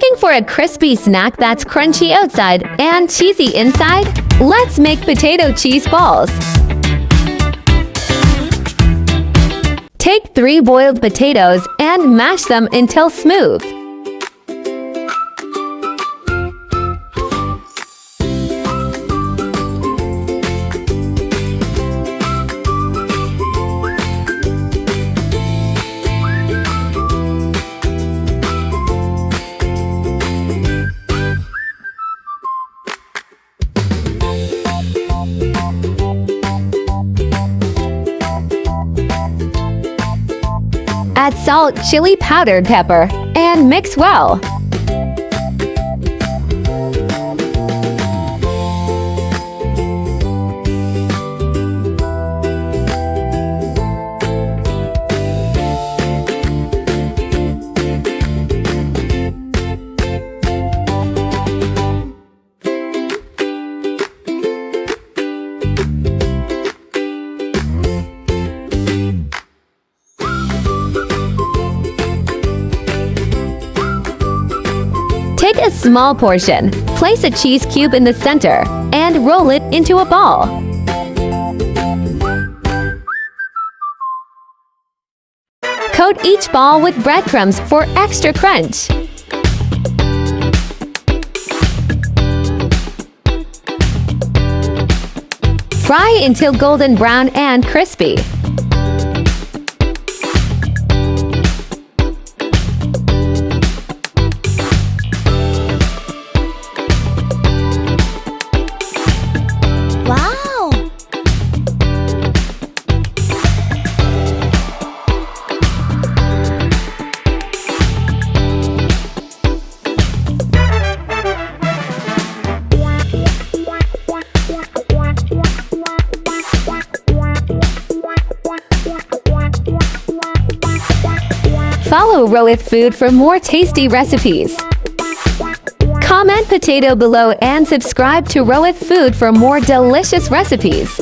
Looking for a crispy snack that's crunchy outside and cheesy inside? Let's make potato cheese balls. Take 3 boiled potatoes and mash them until smooth. Add salt, chili powder, pepper, and mix well. Take a small portion, place a cheese cube in the center, and roll it into a ball. Coat each ball with breadcrumbs for extra crunch. Fry until golden brown and crispy. Follow Row With Food for more tasty recipes. Comment potato below and subscribe to Row With Food for more delicious recipes.